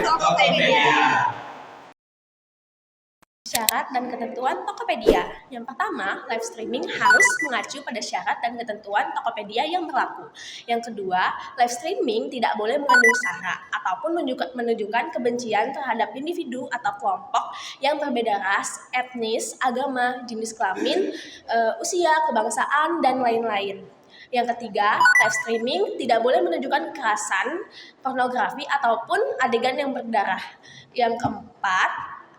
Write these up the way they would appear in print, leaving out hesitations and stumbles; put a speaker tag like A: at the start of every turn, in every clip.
A: Tokopedia.
B: Syarat dan ketentuan Tokopedia. Yang pertama, live streaming harus mengacu pada syarat dan ketentuan Tokopedia yang berlaku. Yang kedua, live streaming tidak boleh mengandung sara ataupun menunjukkan kebencian terhadap individu atau kelompok yang berbeda ras, etnis, agama, jenis kelamin, usia, kebangsaan, dan lain-lain. Yang ketiga, live streaming tidak boleh menunjukkan kekerasan, pornografi, ataupun adegan yang berdarah. Yang keempat,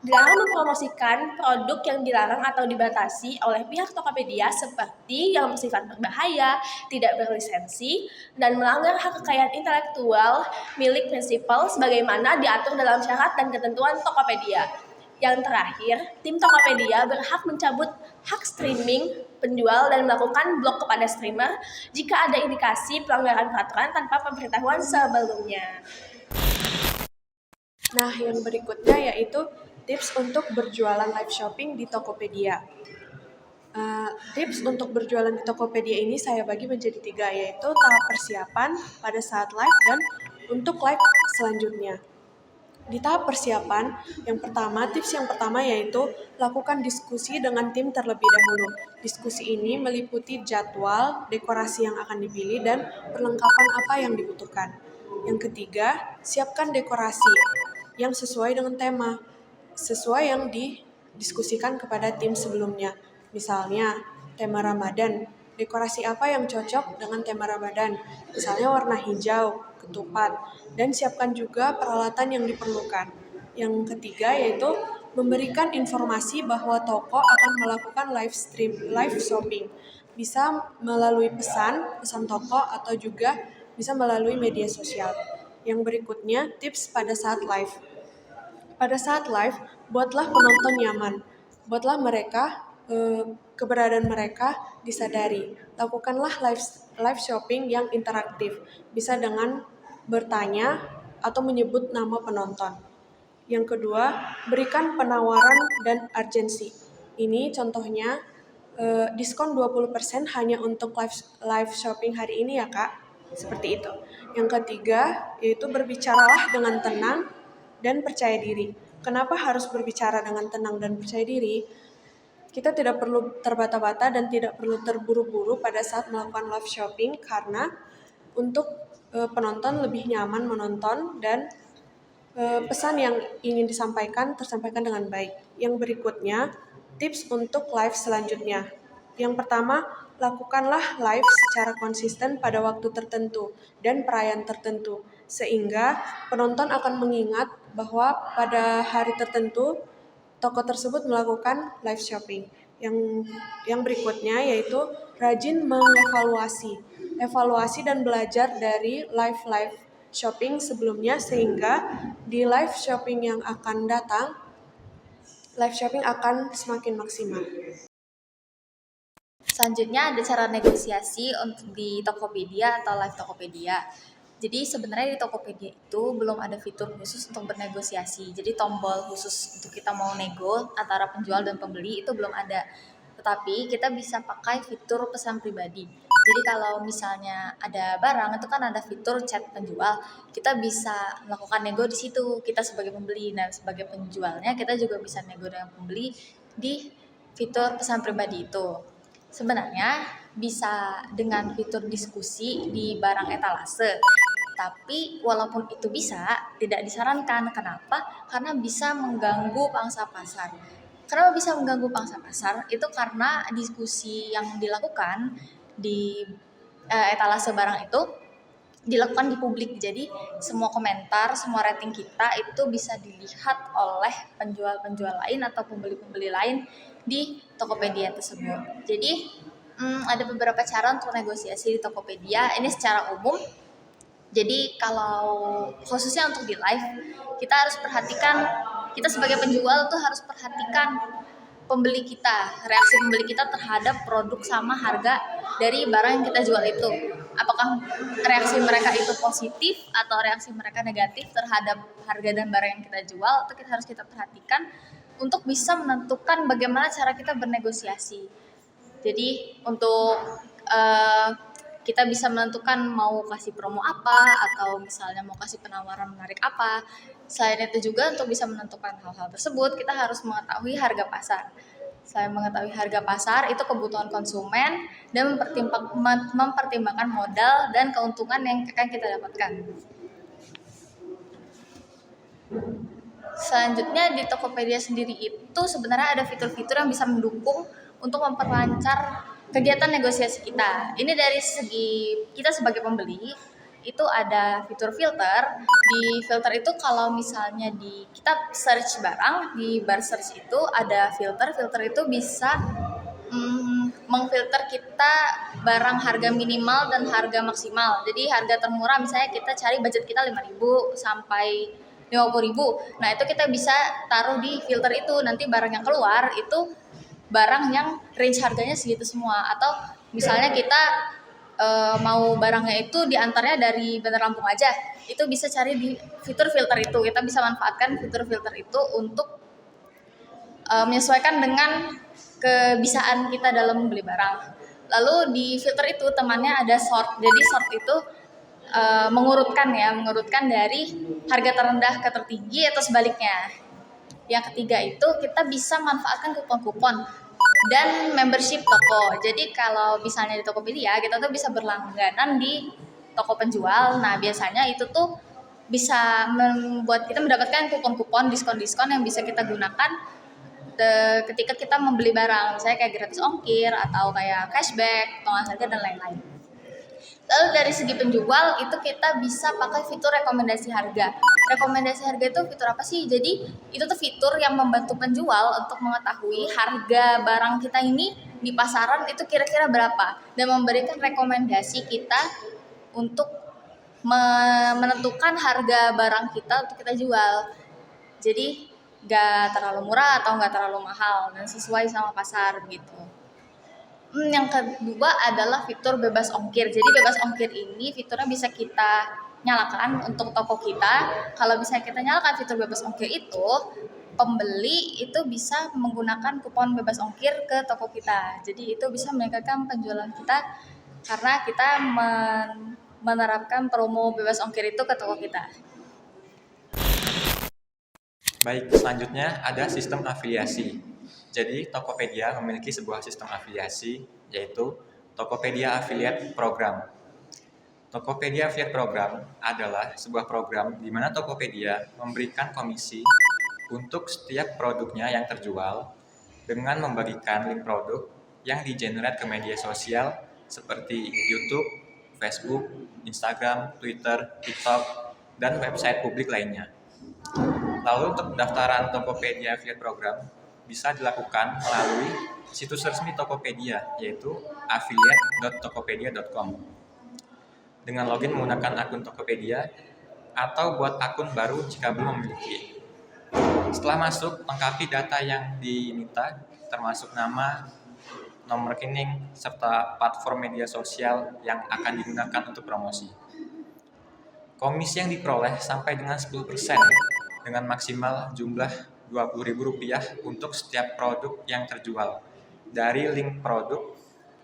B: dilarang mempromosikan produk yang dilarang atau dibatasi oleh pihak Tokopedia seperti yang bersifat berbahaya, tidak berlisensi, dan melanggar hak kekayaan intelektual milik prinsipal sebagaimana diatur dalam syarat dan ketentuan Tokopedia. Yang terakhir, tim Tokopedia berhak mencabut hak streaming penjual dan melakukan blok kepada streamer jika ada indikasi pelanggaran peraturan tanpa pemberitahuan sebelumnya.
A: Nah, yang berikutnya yaitu tips untuk berjualan live shopping di Tokopedia. Tips untuk berjualan di Tokopedia ini saya bagi menjadi 3, yaitu tahap persiapan, pada saat live, dan untuk live selanjutnya. Di tahap persiapan, tips yang pertama yaitu lakukan diskusi dengan tim terlebih dahulu. Diskusi ini meliputi jadwal, dekorasi yang akan dipilih, dan perlengkapan apa yang dibutuhkan. Yang ketiga, siapkan dekorasi yang sesuai dengan tema, sesuai yang didiskusikan kepada tim sebelumnya. Misalnya, tema Ramadan, dekorasi apa yang cocok dengan tema Ramadan? Misalnya warna hijau, ketupat, dan siapkan juga peralatan yang diperlukan. Yang ketiga yaitu memberikan informasi bahwa toko akan melakukan live shopping. Bisa melalui pesan toko atau juga bisa melalui media sosial. Yang berikutnya, tips pada saat live. Pada saat live, buatlah penonton nyaman. Buatlah keberadaan mereka disadari. Lakukanlah live shopping yang interaktif. Bisa dengan bertanya atau menyebut nama penonton. Yang kedua, berikan penawaran dan urgensi. Ini contohnya diskon 20% hanya untuk live shopping hari ini ya Kak. Seperti itu. Yang ketiga, yaitu berbicaralah dengan tenang dan percaya diri. Kenapa harus berbicara dengan tenang dan percaya diri? Kita tidak perlu terbata-bata dan tidak perlu terburu-buru pada saat melakukan live shopping karena untuk penonton lebih nyaman menonton dan pesan yang ingin tersampaikan dengan baik. Yang berikutnya, tips untuk live selanjutnya. Yang pertama, lakukanlah live secara konsisten pada waktu tertentu dan perayaan tertentu, sehingga penonton akan mengingat bahwa pada hari tertentu toko tersebut melakukan live shopping. Yang berikutnya yaitu rajin evaluasi dan belajar dari live shopping sebelumnya sehingga di live shopping yang akan datang, live shopping akan semakin maksimal.
C: Selanjutnya ada cara negosiasi untuk di Tokopedia atau live Tokopedia. Jadi sebenarnya di Tokopedia itu belum ada fitur khusus untuk bernegosiasi. Jadi tombol khusus untuk kita mau nego antara penjual dan pembeli itu belum ada. Tetapi kita bisa pakai fitur pesan pribadi. Jadi kalau misalnya ada barang itu kan ada fitur chat penjual, kita bisa melakukan nego di situ. Kita sebagai pembeli dan sebagai penjualnya kita juga bisa nego dengan pembeli di fitur pesan pribadi itu. Sebenarnya bisa dengan fitur diskusi di barang etalase. Tapi walaupun itu bisa, tidak disarankan. Kenapa? Karena bisa mengganggu pangsa pasar. Kenapa bisa mengganggu pangsa pasar? Itu karena diskusi yang dilakukan di etalase barang itu dilakukan di publik. Jadi semua komentar, semua rating kita itu bisa dilihat oleh penjual-penjual lain atau pembeli-pembeli lain di Tokopedia tersebut. Jadi ada beberapa cara untuk negosiasi di Tokopedia. Ini secara umum. Jadi kalau khususnya untuk di live, kita harus perhatikan, kita sebagai penjual tuh harus perhatikan pembeli kita, reaksi pembeli kita terhadap produk sama harga dari barang yang kita jual itu. Apakah reaksi mereka itu positif atau reaksi mereka negatif terhadap harga dan barang yang kita jual, itu harus kita perhatikan untuk bisa menentukan bagaimana cara kita bernegosiasi. Jadi untuk Kita bisa menentukan mau kasih promo apa atau misalnya mau kasih penawaran menarik apa. Selain itu juga untuk bisa menentukan hal-hal tersebut, kita harus mengetahui harga pasar. Selain mengetahui harga pasar, itu kebutuhan konsumen dan mempertimbangkan modal dan keuntungan yang akan kita dapatkan. Selanjutnya di Tokopedia sendiri itu sebenarnya ada fitur-fitur yang bisa mendukung untuk memperlancar kegiatan negosiasi kita. Ini dari segi kita sebagai pembeli, itu ada fitur filter. Di filter itu kalau misalnya kita search barang, di bar search itu ada filter. Filter itu bisa mengfilter kita barang harga minimal dan harga maksimal. Jadi harga termurah misalnya kita cari budget kita 5.000 sampai 50.000. Nah, itu kita bisa taruh di filter itu. Nanti barang yang keluar itu barang yang range harganya segitu semua. Atau misalnya kita mau barangnya itu diantarnya dari Bandar Lampung aja, itu bisa cari di fitur filter itu. Kita bisa manfaatkan fitur filter itu untuk menyesuaikan dengan kebisaan kita dalam membeli barang. Lalu di filter itu temannya ada sort. Jadi sort itu mengurutkan dari harga terendah ke tertinggi atau sebaliknya. Yang ketiga itu kita bisa manfaatkan kupon-kupon dan membership toko. Jadi kalau misalnya di Tokopedia kita tuh bisa berlangganan di toko penjual. Nah, biasanya itu tuh bisa membuat kita mendapatkan kupon-kupon, diskon-diskon yang bisa kita gunakan ketika kita membeli barang, misalnya kayak gratis ongkir atau kayak cashback, potongan harga dan lain-lain. Lalu dari segi penjual itu kita bisa pakai fitur rekomendasi harga. Rekomendasi harga itu fitur apa sih? Jadi itu tuh fitur yang membantu penjual untuk mengetahui harga barang kita ini di pasaran itu kira-kira berapa dan memberikan rekomendasi kita untuk menentukan harga barang kita untuk kita jual. Jadi nggak terlalu murah atau nggak terlalu mahal dan sesuai sama pasar gitu. Yang kedua adalah fitur bebas ongkir. Jadi bebas ongkir ini fiturnya bisa kita nyalakan untuk toko kita. Kalau bisa kita nyalakan fitur bebas ongkir itu, pembeli itu bisa menggunakan kupon bebas ongkir ke toko kita. Jadi itu bisa meningkatkan penjualan kita karena kita menerapkan promo bebas ongkir itu ke toko kita.
D: Baik, selanjutnya ada sistem afiliasi. Jadi, Tokopedia memiliki sebuah sistem afiliasi, yaitu Tokopedia Affiliate Program. Tokopedia Affiliate Program adalah sebuah program di mana Tokopedia memberikan komisi untuk setiap produknya yang terjual dengan membagikan link produk yang di-generate ke media sosial seperti YouTube, Facebook, Instagram, Twitter, TikTok, dan website publik lainnya. Lalu untuk pendaftaran Tokopedia Affiliate Program bisa dilakukan melalui situs resmi Tokopedia, yaitu affiliate.tokopedia.com. Dengan login menggunakan akun Tokopedia atau buat akun baru jika belum memiliki. Setelah masuk, lengkapi data yang diminta, termasuk nama, nomor rekening, serta platform media sosial yang akan digunakan untuk promosi. Komisi yang diperoleh sampai dengan 10% dengan maksimal jumlah Rp20.000 untuk setiap produk yang terjual dari link produk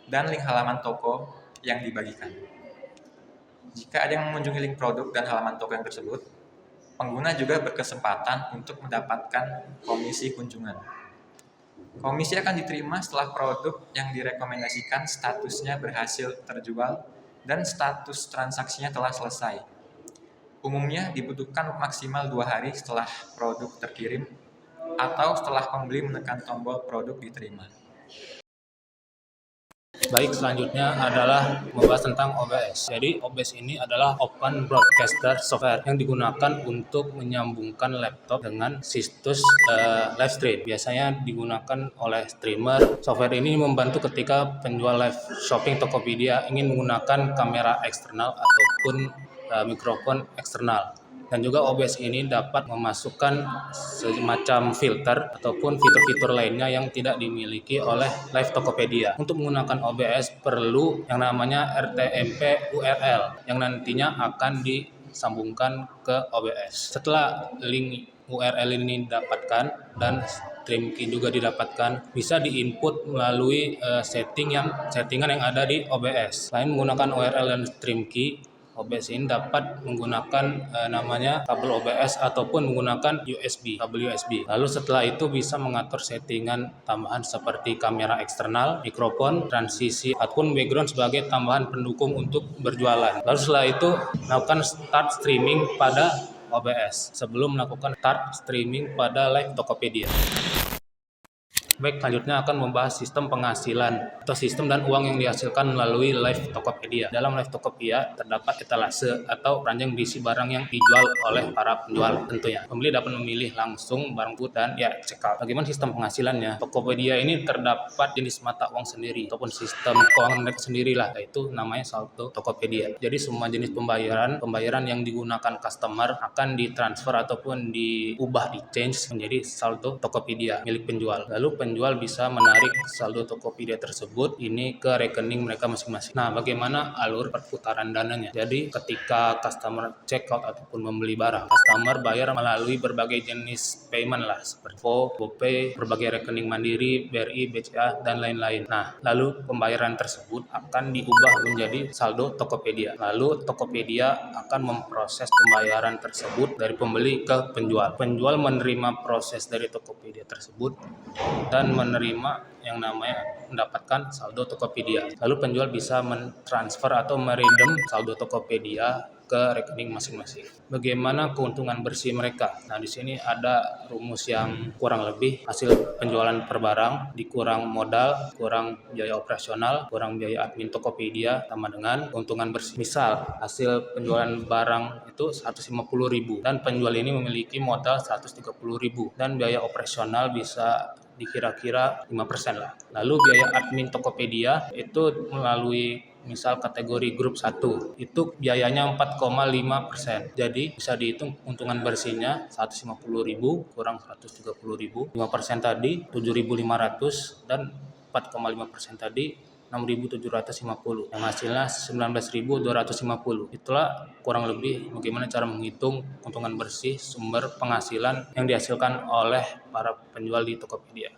D: dan link halaman toko yang dibagikan. Jika ada yang mengunjungi link produk dan halaman toko yang tersebut, pengguna juga berkesempatan untuk mendapatkan komisi kunjungan. Komisi akan diterima setelah produk yang direkomendasikan statusnya berhasil terjual dan status transaksinya telah selesai. Umumnya dibutuhkan maksimal 2 hari setelah produk terkirim atau setelah pembeli menekan tombol produk diterima.
E: Baik, selanjutnya adalah membahas tentang OBS. Jadi OBS ini adalah Open Broadcaster Software yang digunakan untuk menyambungkan laptop dengan situs live stream. Biasanya digunakan oleh streamer. Software ini membantu ketika penjual live shopping Tokopedia ingin menggunakan kamera eksternal ataupun mikrofon eksternal. Dan juga OBS ini dapat memasukkan semacam filter ataupun fitur-fitur lainnya yang tidak dimiliki oleh live Tokopedia. Untuk menggunakan OBS perlu yang namanya RTMP URL yang nantinya akan disambungkan ke OBS. Setelah link URL ini didapatkan dan stream key juga didapatkan. Bisa diinput melalui settingan yang ada di OBS. Selain menggunakan URL dan stream key, OBS ini dapat menggunakan namanya kabel OBS ataupun menggunakan kabel USB. Lalu setelah itu bisa mengatur settingan tambahan seperti kamera eksternal, mikrofon, transisi, ataupun background sebagai tambahan pendukung untuk berjualan. Lalu setelah itu melakukan start streaming pada OBS sebelum melakukan start streaming pada live Tokopedia. Baik, selanjutnya akan membahas sistem penghasilan atau sistem dan uang yang dihasilkan melalui live Tokopedia. Dalam live Tokopedia terdapat etalase atau keranjang berisi barang yang dijual oleh para penjual tentunya. Pembeli dapat memilih langsung barang dan check out. Bagaimana sistem penghasilannya? Tokopedia ini terdapat jenis mata uang sendiri ataupun sistem keuangan mereka sendiri lah, yaitu namanya saldo Tokopedia. Jadi semua jenis pembayaran yang digunakan customer akan ditransfer ataupun diubah, di-change menjadi saldo Tokopedia milik penjual. Lalu penjual bisa menarik saldo Tokopedia tersebut ini ke rekening mereka masing-masing. Nah, bagaimana alur perputaran dananya? Jadi, ketika customer check out ataupun membeli barang, customer bayar melalui berbagai jenis payment lah, seperti GoPay, berbagai rekening Mandiri, BRI, BCA, dan lain-lain. Nah, lalu pembayaran tersebut akan diubah menjadi saldo Tokopedia. Lalu Tokopedia akan memproses pembayaran tersebut dari pembeli ke penjual. Penjual menerima proses dari Tokopedia tersebut dan menerima yang namanya mendapatkan saldo Tokopedia. Lalu penjual bisa mentransfer atau meredeem saldo Tokopedia ke rekening masing-masing. Bagaimana keuntungan bersih mereka? Nah, di sini ada rumus yang kurang lebih hasil penjualan per barang dikurang modal, kurang biaya operasional, kurang biaya admin Tokopedia sama dengan keuntungan bersih. Misal, hasil penjualan barang itu 150.000 dan penjual ini memiliki modal 130.000 dan biaya operasional bisa dikira-kira 5% lah. Lalu biaya admin Tokopedia itu melalui misal kategori grup 1 itu biayanya 4,5%. Jadi bisa dihitung keuntungan bersihnya 150.000 kurang 130.000, 5% tadi 7.500 dan 4,5% tadi 6.750 yang hasilnya 19.250. Itulah kurang lebih bagaimana cara menghitung keuntungan bersih sumber penghasilan yang dihasilkan oleh para penjual di Tokopedia.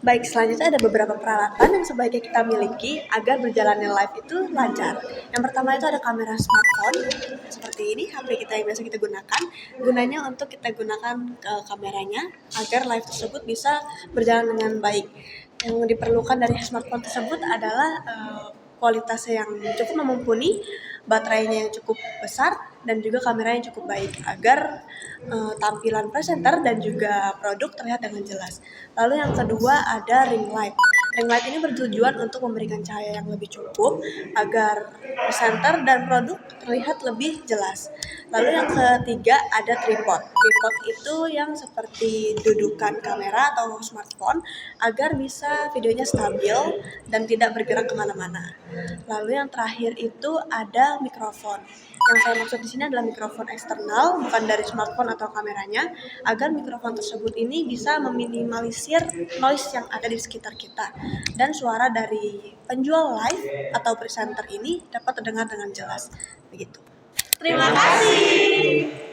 A: Baik, selanjutnya ada beberapa peralatan yang sebaiknya kita miliki agar berjalannya live itu lancar. Yang pertama itu ada kamera smartphone, seperti ini, HP kita yang biasa kita gunakan. Gunanya untuk kita gunakan kameranya agar live tersebut bisa berjalan dengan baik. Yang diperlukan dari smartphone tersebut adalah kualitasnya yang cukup mumpuni, baterainya yang cukup besar, dan juga kamera yang cukup baik agar tampilan presenter dan juga produk terlihat dengan jelas. Lalu yang kedua ada ring light. Ring light ini bertujuan untuk memberikan cahaya yang lebih cukup agar presenter dan produk terlihat lebih jelas. Lalu yang ketiga ada tripod. Tripod itu yang seperti dudukan kamera atau smartphone agar bisa videonya stabil dan tidak bergerak kemana-mana. Lalu yang terakhir itu ada mikrofon. Yang saya maksud di sini adalah mikrofon eksternal, bukan dari smartphone atau kameranya, agar mikrofon tersebut ini bisa meminimalisir noise yang ada di sekitar kita dan suara dari penjual live atau presenter ini dapat terdengar dengan jelas. Begitu. Terima kasih.